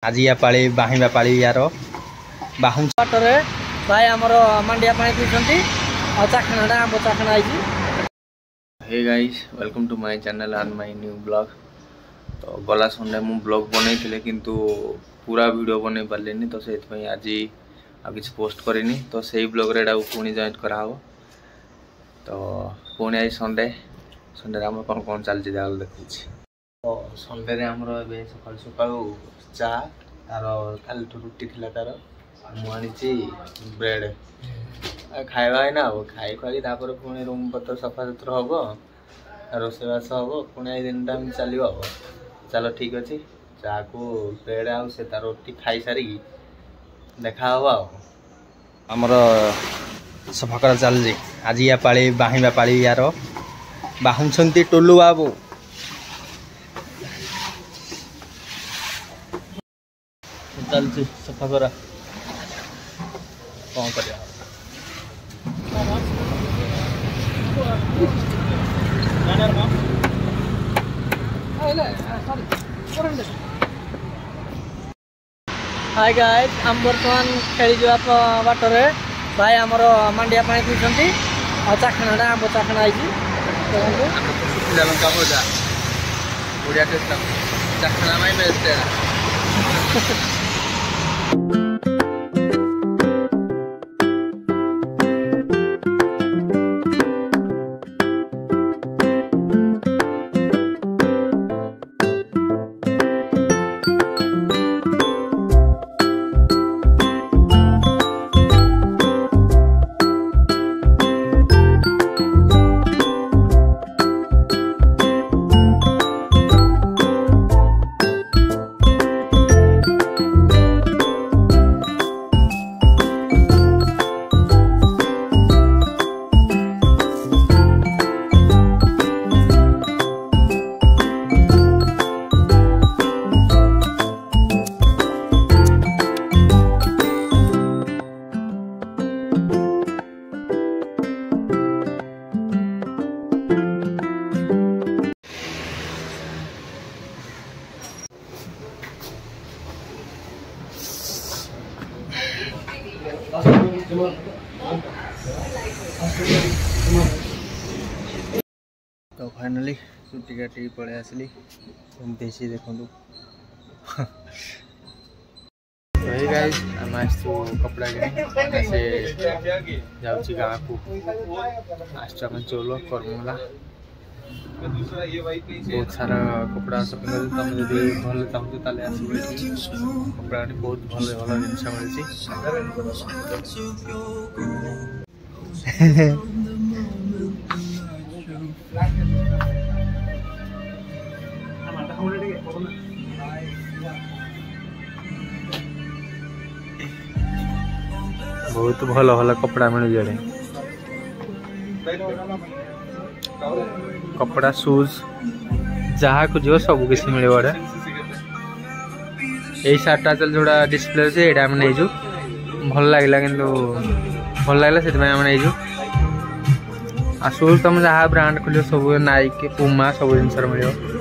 आज या पाली बाहिबा पाली यार बाहु बाटरे भाई हमर मंडिया पानी पीछंती आ चाखनाडा आंब चाखना आइजी। Hey guys welcome to my channel and my new blog. तो गला संडे मु ब्लॉग बनेइथिले किंतु पूरा वीडियो बने पारलेनी तो सेति आज आ किछ पोस्ट करेनी तो सेही ब्लॉग रे डाउ पुणी जॉइन करा हो। तो पुणी आज संडे संडे हम कोन कोन चल जे जाल देखुछि। तो संडे रे हमरो एबे सकाल सकाल चा तार काल रुटी थिला तार मु आनिछि ब्रेड खाइबा है ना अब खाई खाई तापर पुणी रूम पत्र सफा सुतरा हबो रोसेबास हबो पुणी आई दिन टाइम चलियो अब चलो ठीक अछि। चा को ब्रेड आ से तार रोटी खाई सारी देखा हबो हमर सफा कर चल जी। आज या पाली बाहिबा पाली यार बाहुंछंती टोलू बाबू चलती सफा करा कौन कर हाय गाइस हम बर्तमान खेली जो बाटरे भाई हमर मंडिया पानी पीछंती आ चाखनाडा आंब चाखना आइजी। सुखिला लंका भजा बढ़िया टेस्ट चाखना में बेस्ट है। तो फाइनली चुटी काटी पड़े आसली देसी देखो। तो हे गाइस हम आसु कपड़ा किने से जाउची गाँ को आसु हम चलो करमुला बहुत सारा कपड़ा शॉपिंग कर तुम जदि भल चाहू ताले आसो कपड़ा बहुत भल भल जिनस मिली। बहुत भल भल कपड़ा मिल जाए कपड़ा शूज जहाँ को जो सब किसी मिले बड़े यही सार्टा चल जोड़ा डिस्प्ले अच्छे ये आम नहीं भल लगे कि भल लगे से नहीं आ शूज तुम जहाँ ब्रांड खोल सब नाइक पुमा सब जिन मिल।